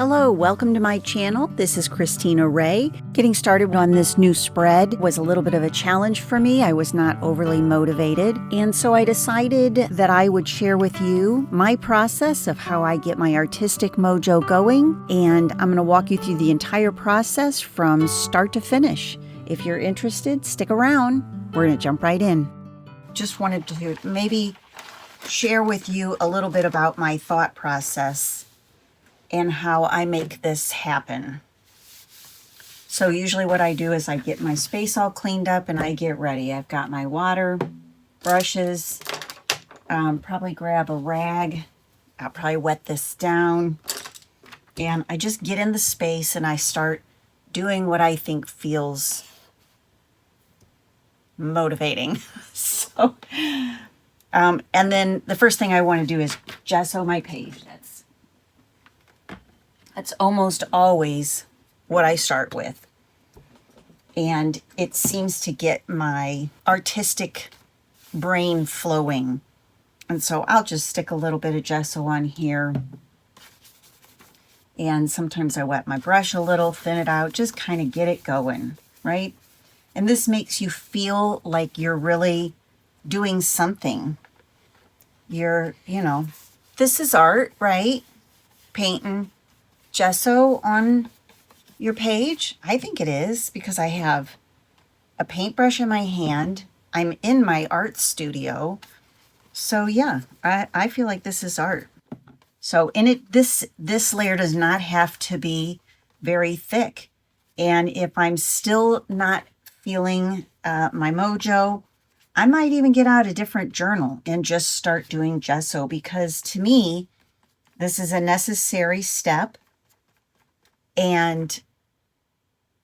Hello, welcome to my channel. This is kristinarae. Getting started on this new spread was a little bit of a challenge for me. I was not overly motivated, and so I decided that I would share with you my process of how I get my artistic mojo going, and I'm going to walk you through the entire process from start to finish. If you're interested, stick around. We're going to jump right in. Just wanted to maybe share with you a little bit about my thought process and how I make this happen. So usually what I do is I get my space all cleaned up and I get ready. I've got my water, brushes, probably grab a rag. I'll probably wet this down. And I just get in the space and I start doing what I think feels motivating. So, and then the first thing I want to do is gesso my page. That's almost always what I start with. And it seems to get my artistic brain flowing. And so I'll just stick a little bit of gesso on here. And sometimes I wet my brush a little, thin it out, just kind of get it going, right? And this makes you feel like you're really doing something. You're, this is art, right? Painting gesso on your page. I think it is, because I have a paintbrush in my hand. I'm in my art studio. So yeah, I feel like this is art. So this layer does not have to be very thick. And if I'm still not feeling my mojo, I might even get out a different journal and just start doing gesso, because to me, this is a necessary step. And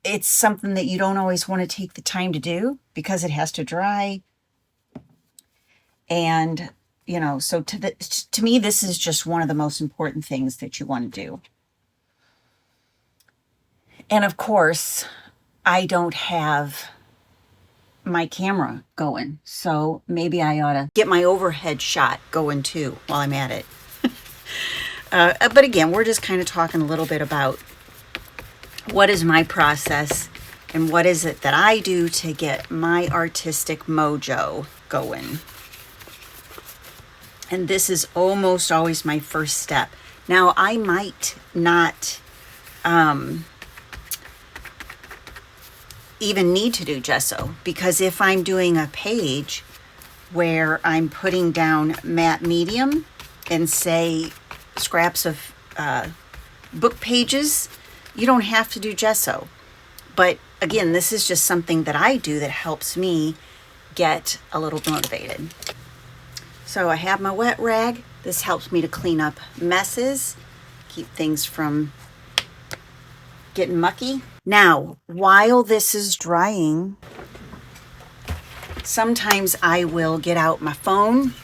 it's something that you don't always want to take the time to do because it has to dry. And, so to me, this is just one of the most important things that you want to do. And of course, I don't have my camera going. So maybe I ought to get my overhead shot going too while I'm at it. But again, we're just kind of talking a little bit about what is my process and what is it that I do to get my artistic mojo going. And this is almost always my first step. Now, I might not even need to do gesso, because if I'm doing a page where I'm putting down matte medium and say scraps of book pages, you don't have to do gesso. But again, this is just something that I do that helps me get a little motivated. So I have my wet rag. This helps me to clean up messes, keep things from getting mucky. Now, while this is drying, sometimes I will get out my phone,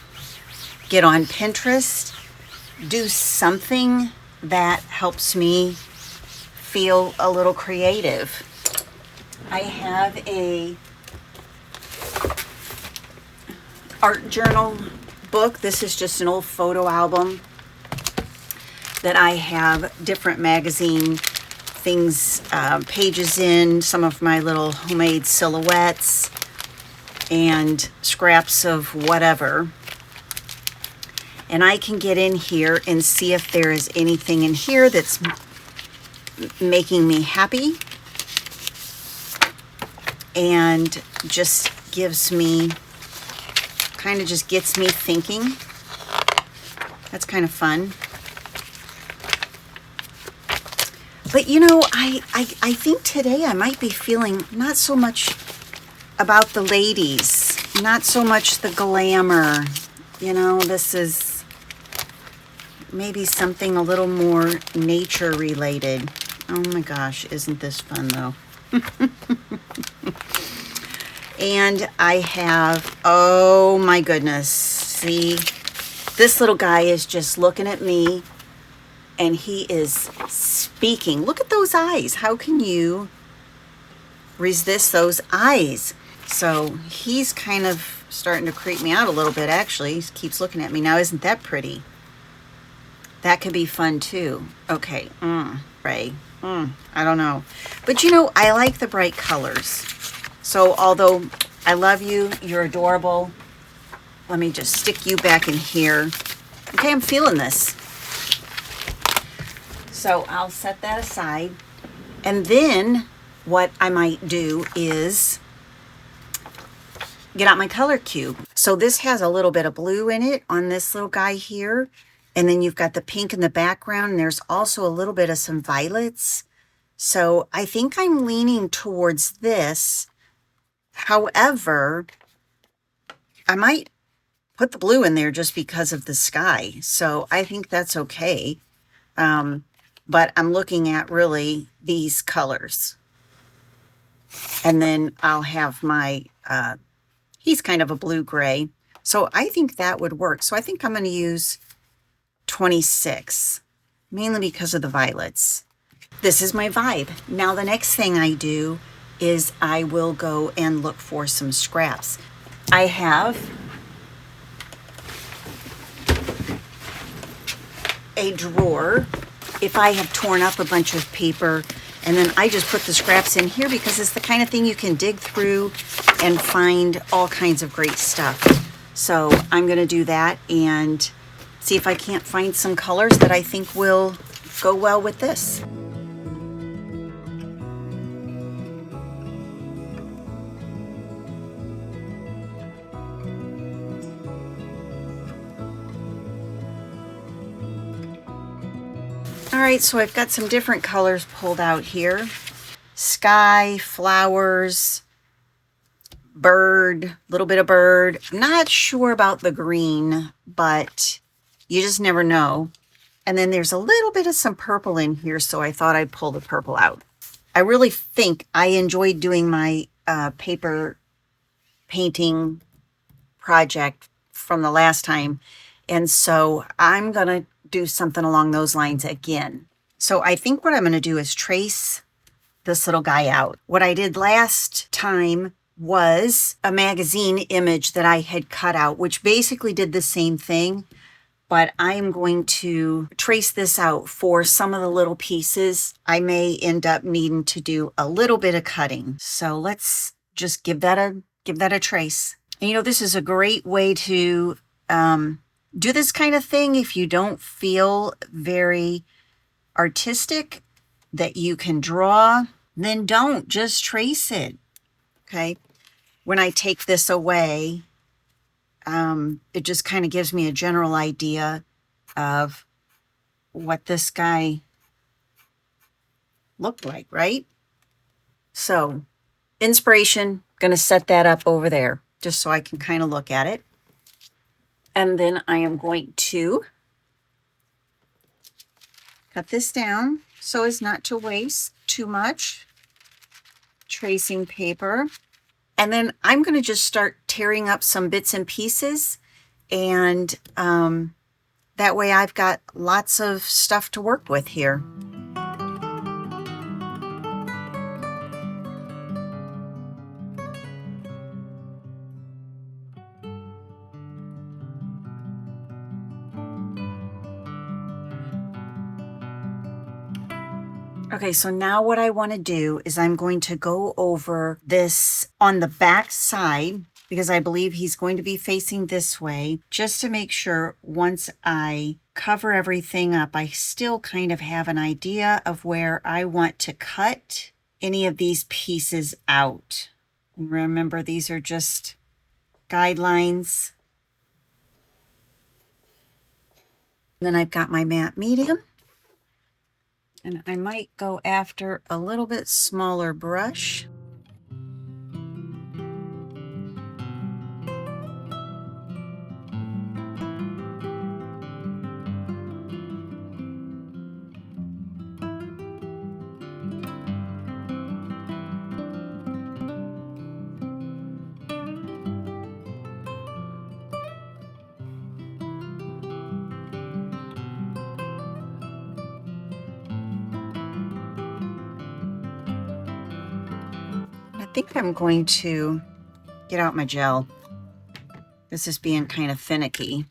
get on Pinterest, do something that helps me feel a little creative. I have a art journal book. This is just an old photo album that I have different magazine things, pages in, some of my little homemade silhouettes and scraps of whatever. And I can get in here and see if there is anything in here that's making me happy and just gives me, kind of just gets me thinking. That's kind of fun. But I think today I might be feeling not so much about the ladies, not so much the glamour. This is maybe something a little more nature related. Oh my gosh, isn't this fun though? And I have, oh my goodness, see, this little guy is just looking at me and he is speaking. Look at those eyes. How can you resist those eyes? So he's kind of starting to creep me out a little bit, actually. He keeps looking at me. Now, isn't that pretty? That could be fun too. Okay, Ray, I don't know. But you know, I like the bright colors. So although I love you, you're adorable, let me just stick you back in here. Okay, I'm feeling this. So I'll set that aside. And then what I might do is get out my Colorcube. So this has a little bit of blue in it on this little guy here. And then you've got the pink in the background. And there's also a little bit of some violets. So I think I'm leaning towards this. However, I might put the blue in there just because of the sky. So I think that's okay. But I'm looking at really these colors. And then I'll have my, he's kind of a blue-gray. So I think that would work. So I think I'm going to use 26, mainly because of the violets. This is my vibe. Now the next thing I do is I will go and look for some scraps. I have a drawer. If I have torn up a bunch of paper, and then I just put the scraps in here because it's the kind of thing you can dig through and find all kinds of great stuff. So I'm going to do that and see if I can't find some colors that I think will go well with this. All right, so I've got some different colors pulled out here. Sky, flowers, bird, little bit of bird. I'm not sure about the green, but you just never know. And then there's a little bit of some purple in here, so I thought I'd pull the purple out. I really think I enjoyed doing my paper painting project from the last time. And so I'm going to do something along those lines again. So I think what I'm going to do is trace this little guy out. What I did last time was a magazine image that I had cut out, which basically did the same thing, but I'm going to trace this out for some of the little pieces. I may end up needing to do a little bit of cutting. So let's just give that a trace. And you know, this is a great way to do this kind of thing if you don't feel very artistic, that you can draw, then don't, just trace it. Okay, when I take this away, it just kind of gives me a general idea of what this guy looked like, right? So inspiration, gonna set that up over there just so I can kind of look at it. And then I am going to cut this down so as not to waste too much tracing paper. And then I'm going to just start tearing up some bits and pieces. And that way I've got lots of stuff to work with here. Okay, so now what I want to do is I'm going to go over this on the back side because I believe he's going to be facing this way, just to make sure once I cover everything up, I still kind of have an idea of where I want to cut any of these pieces out. Remember, these are just guidelines. Then I've got my matte medium. And I might go after a little bit smaller brush. I think I'm going to get out my gel. This is being kind of finicky.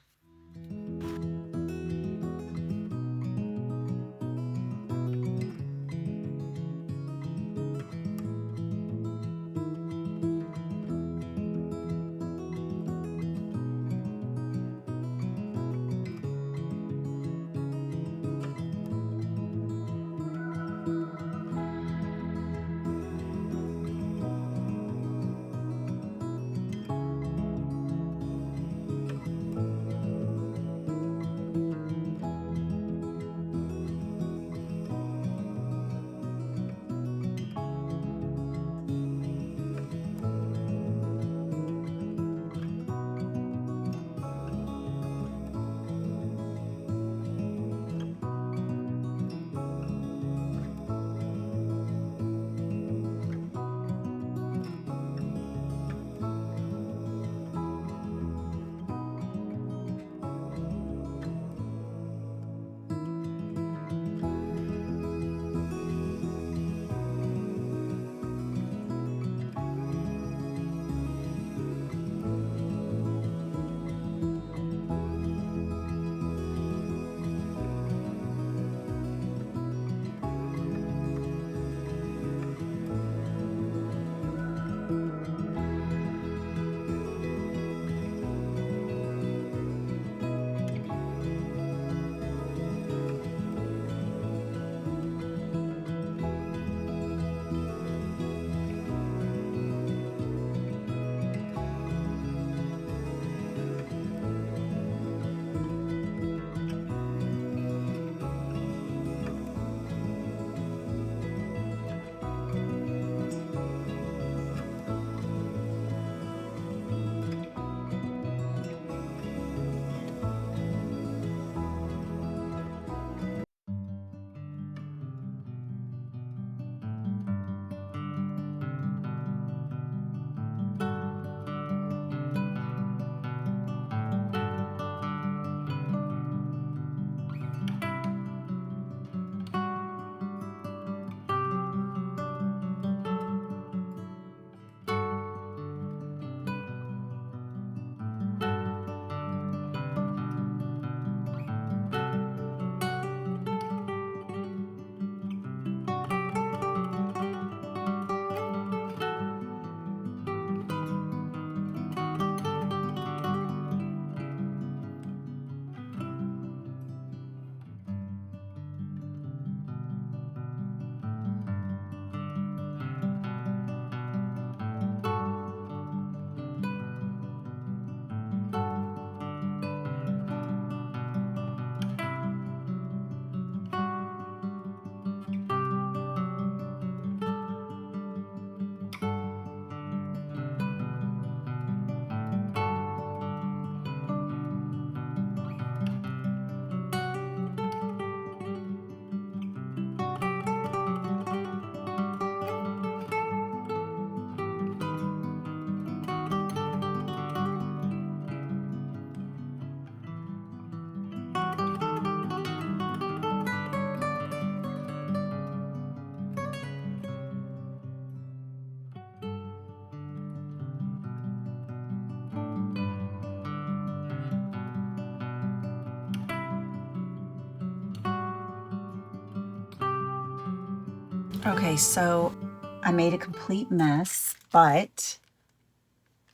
Okay, so I made a complete mess, but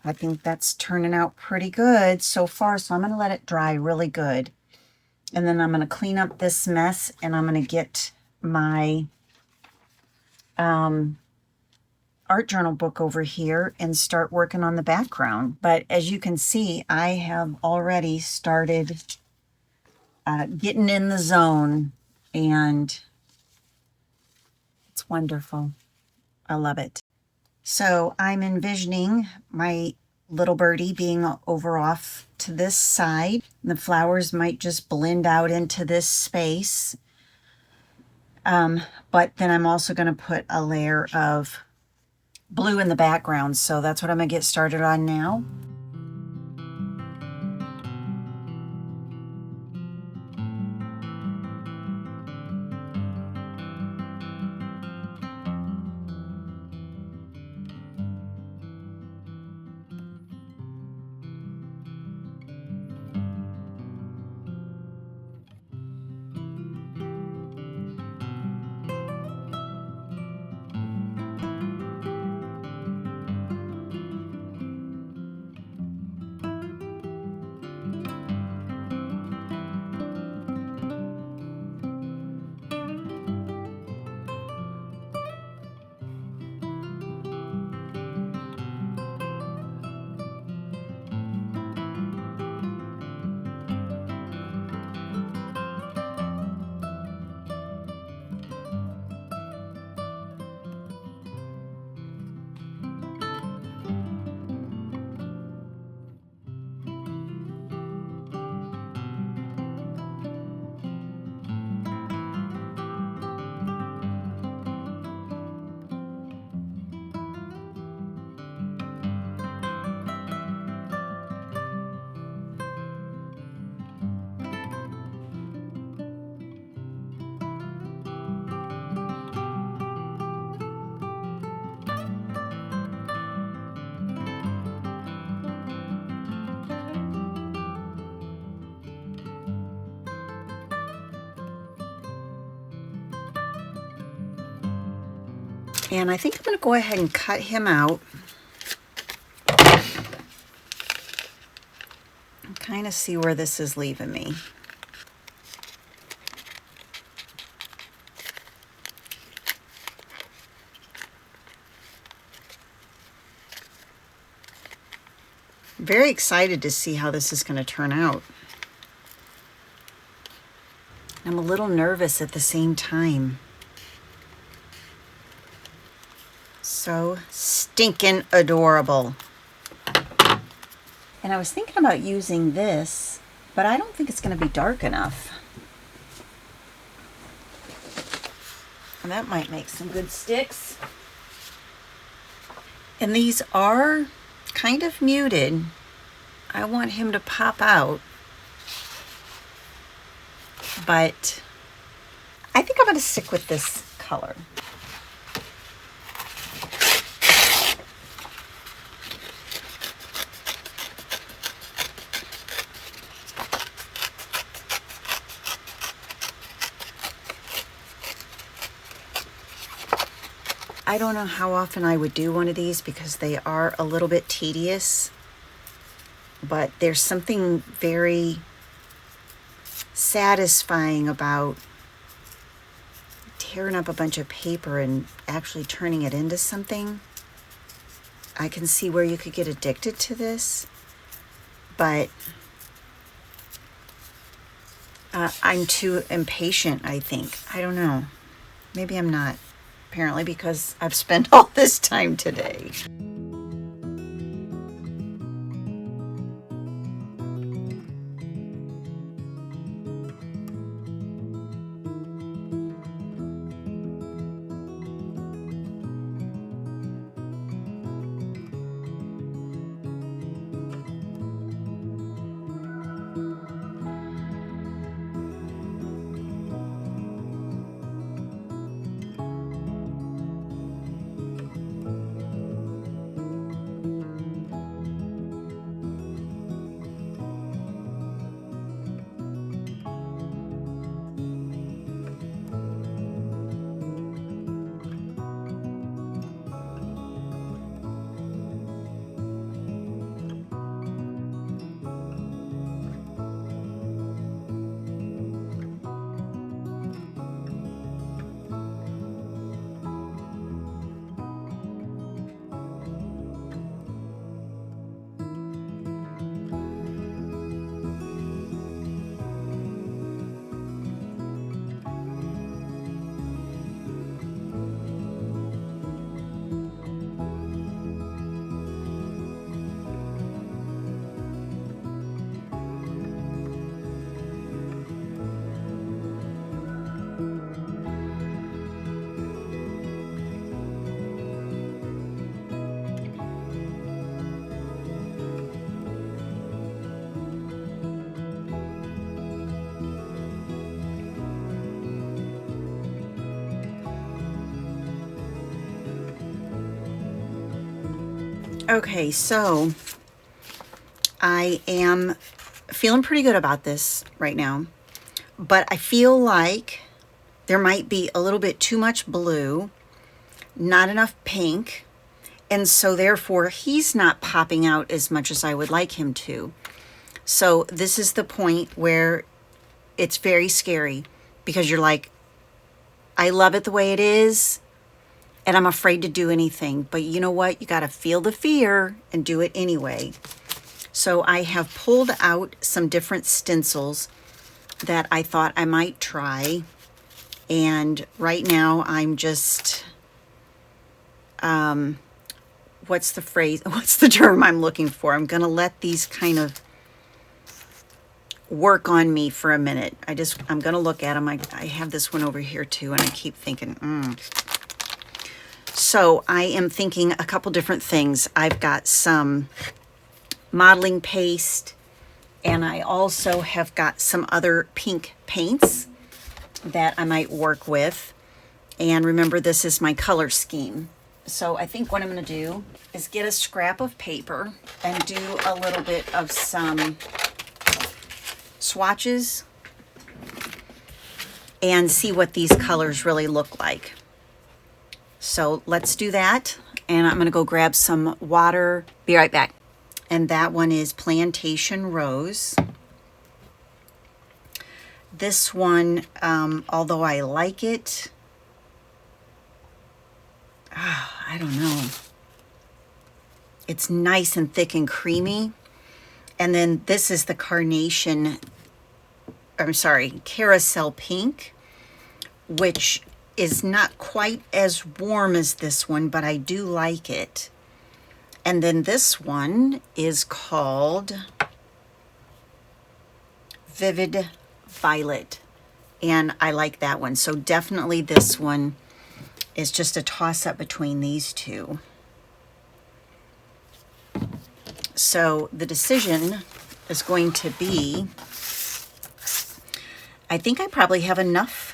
I think that's turning out pretty good so far. So I'm going to let it dry really good. And then I'm going to clean up this mess, and I'm going to get my art journal book over here and start working on the background. But as you can see, I have already started getting in the zone, and it's wonderful. I love it. So I'm envisioning my little birdie being over off to this side. The flowers might just blend out into this space. But then I'm also going to put a layer of blue in the background. So that's what I'm going to get started on now. And I think I'm going to go ahead and cut him out. And kind of see where this is leaving me. Very excited to see how this is going to turn out. I'm a little nervous at the same time. So stinking adorable. And I was thinking about using this, but I don't think it's going to be dark enough. And that might make some good sticks. And these are kind of muted. I want him to pop out. But I think I'm going to stick with this color. I don't know how often I would do one of these because they are a little bit tedious, but there's something very satisfying about tearing up a bunch of paper and actually turning it into something. I can see where you could get addicted to this, but I'm too impatient, I think. I don't know. Maybe I'm not. Apparently, because I've spent all this time today. Okay, so I am feeling pretty good about this right now, but I feel like there might be a little bit too much blue, not enough pink, and so therefore he's not popping out as much as I would like him to. So this is the point where it's very scary, because you're like, I love it the way it is, and I'm afraid to do anything. But you know what? You got to feel the fear and do it anyway. So I have pulled out some different stencils that I thought I might try. And right now I'm just, what's the phrase? What's the term I'm looking for? I'm going to let these kind of work on me for a minute. I'm going to look at them. I have this one over here too, and I keep thinking, So I am thinking a couple different things. I've got some modeling paste, and I also have got some other pink paints that I might work with. And remember, this is my color scheme. So I think what I'm going to do is get a scrap of paper and do a little bit of some swatches and see what these colors really look like. So let's do that. And I'm going to go grab some water. Be right back. And that one is Plantation Rose. This one, although I like it, I don't know. It's nice and thick and creamy. And then this is the Carousel Pink, which is not quite as warm as this one, but I do like it. And then this one is called Vivid Violet, and I like that one. So definitely this one is just a toss-up between these two. So the decision is going to be, I think I probably have enough.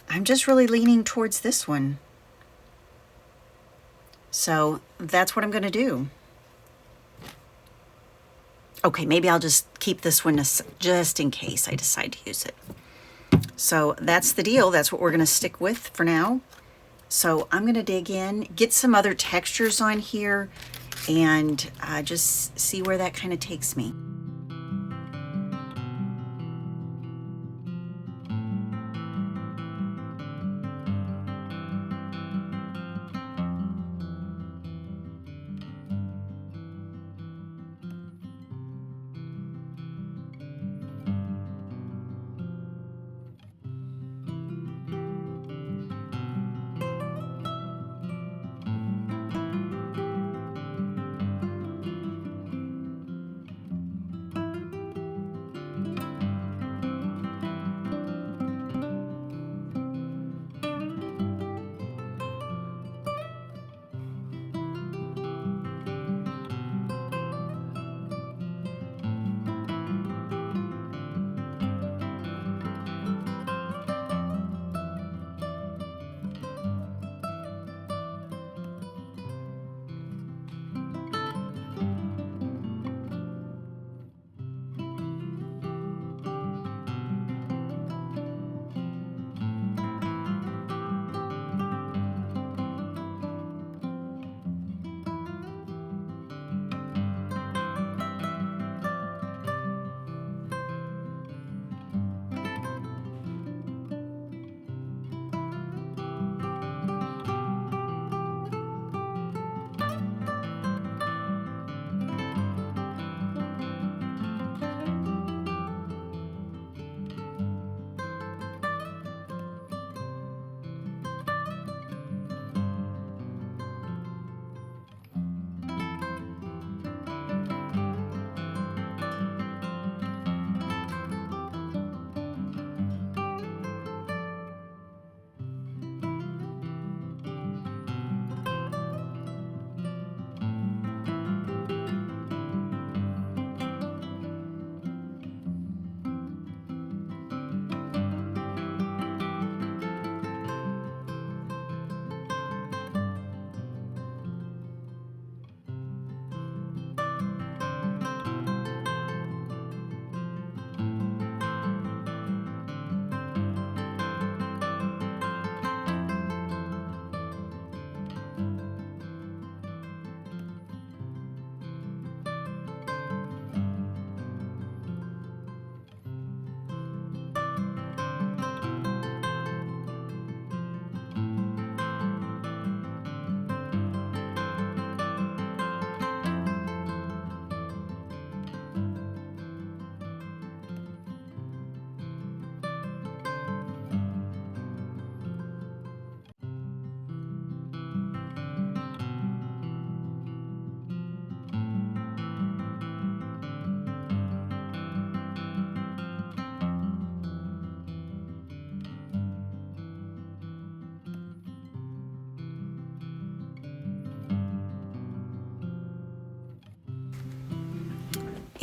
I'm just really leaning towards this one. So that's what I'm going to do. Okay, maybe I'll just keep this one just in case I decide to use it. So that's the deal. That's what we're going to stick with for now. So I'm going to dig in, get some other textures on here, and just see where that kind of takes me.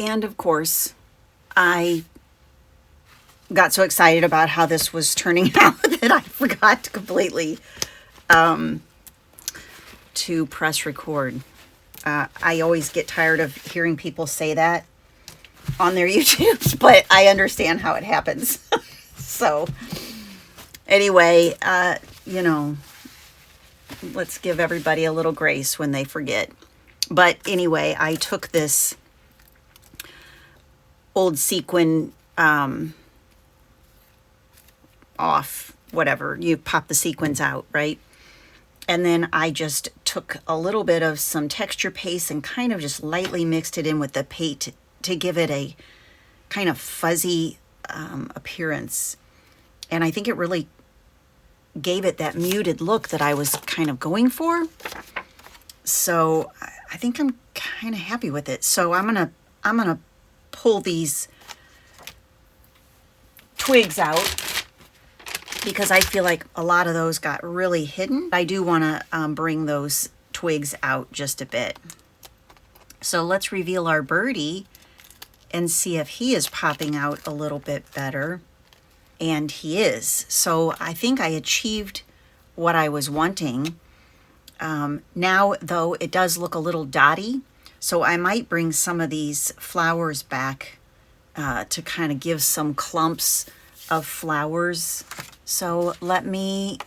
And of course, I got so excited about how this was turning out that I forgot completely to press record. I always get tired of hearing people say that on their YouTubes, but I understand how it happens. So anyway, you know, let's give everybody a little grace when they forget. But anyway, I took this old sequin off, whatever, you pop the sequins out, right? And then I just took a little bit of some texture paste and kind of just lightly mixed it in with the paint to give it a kind of fuzzy appearance. And I think it really gave it that muted look that I was kind of going for. So I think I'm kind of happy with it. So I'm gonna pull these twigs out because I feel like a lot of those got really hidden. I do want to bring those twigs out just a bit. So let's reveal our birdie and see if he is popping out a little bit better. And he is. So I think I achieved what I was wanting. Now, though, it does look a little dotty. So I might bring some of these flowers back to kind of give some clumps of flowers. So let me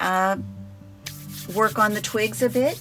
work on the twigs a bit.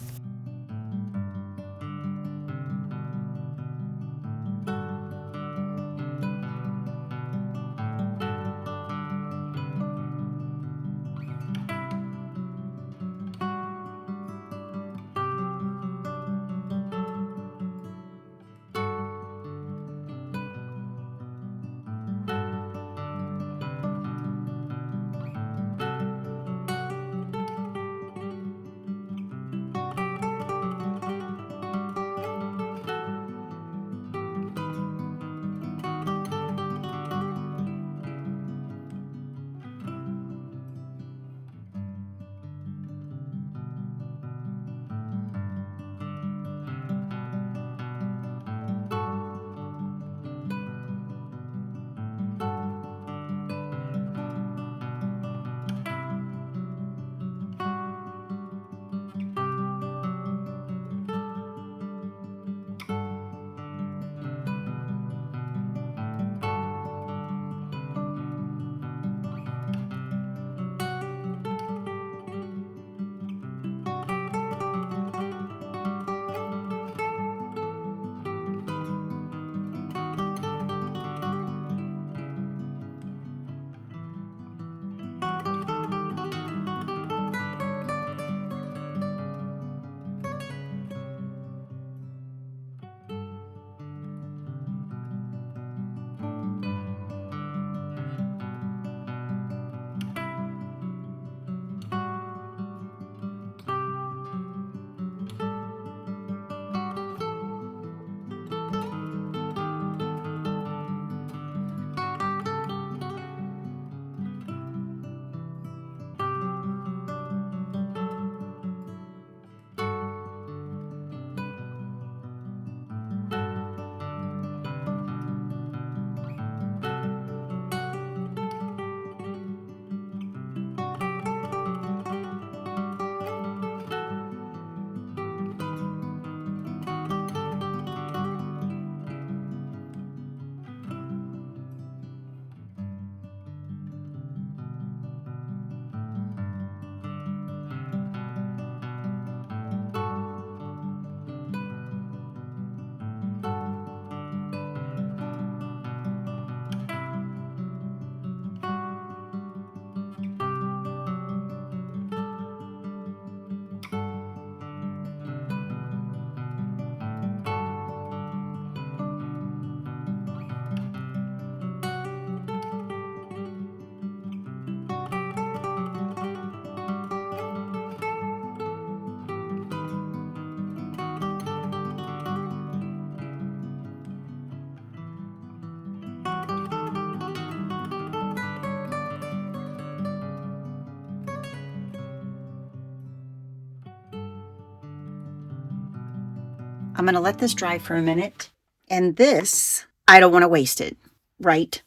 I'm going to let this dry for a minute. And this I don't want to waste it, right?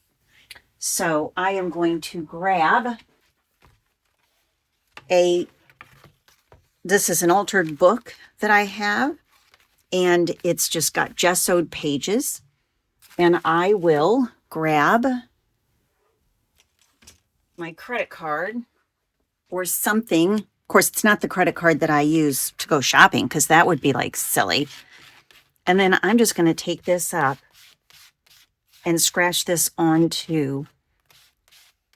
So I am going to grab this is an altered book that I have, and it's just got gessoed pages. And I will grab my credit card or something. Of course, it's not the credit card that I use to go shopping, because that would be like silly. And then I'm just going to take this up and scratch this onto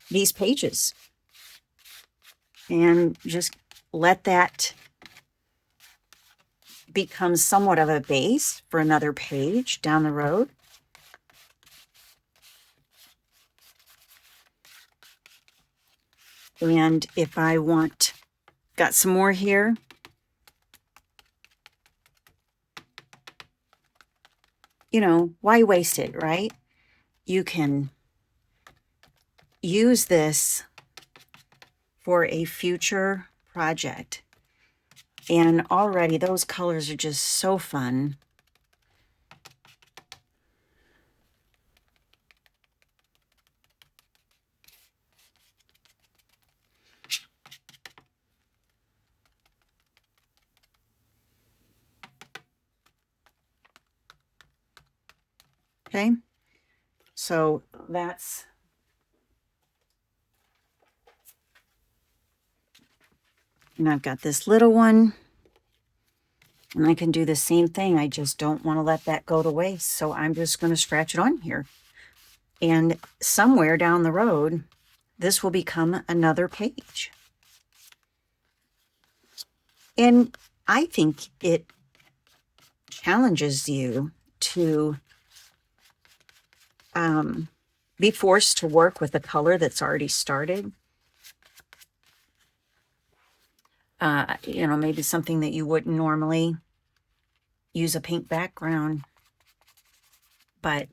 these pages. And just let that become somewhat of a base for another page down the road. And if I want, got some more here. You know, why waste it, right? You can use this for a future project. And already those colors are just so fun. Okay, so that's, and I've got this little one, and I can do the same thing. I just don't want to let that go to waste. So I'm just going to scratch it on here. And somewhere down the road, this will become another page. And I think it challenges you to be forced to work with a color that's already started. You know, maybe something that you wouldn't normally use a pink background, but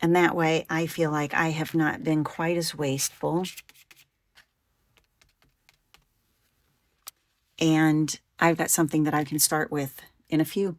and that way I feel like I have not been quite as wasteful. And I've got something that I can start with in a few.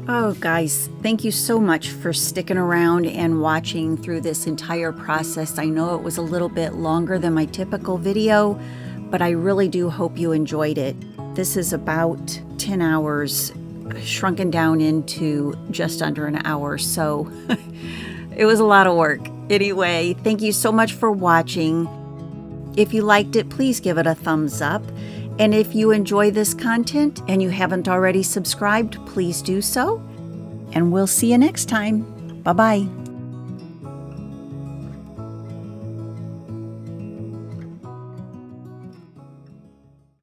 Oh, guys, thank you so much for sticking around and watching through this entire process. I know it was a little bit longer than my typical video, but I really do hope you enjoyed it. This is about 10 hours, shrunken down into just under an hour, so it was a lot of work. Anyway, thank you so much for watching. If you liked it, please give it a thumbs up. And if you enjoy this content and you haven't already subscribed, please do so. And we'll see you next time. Bye-bye.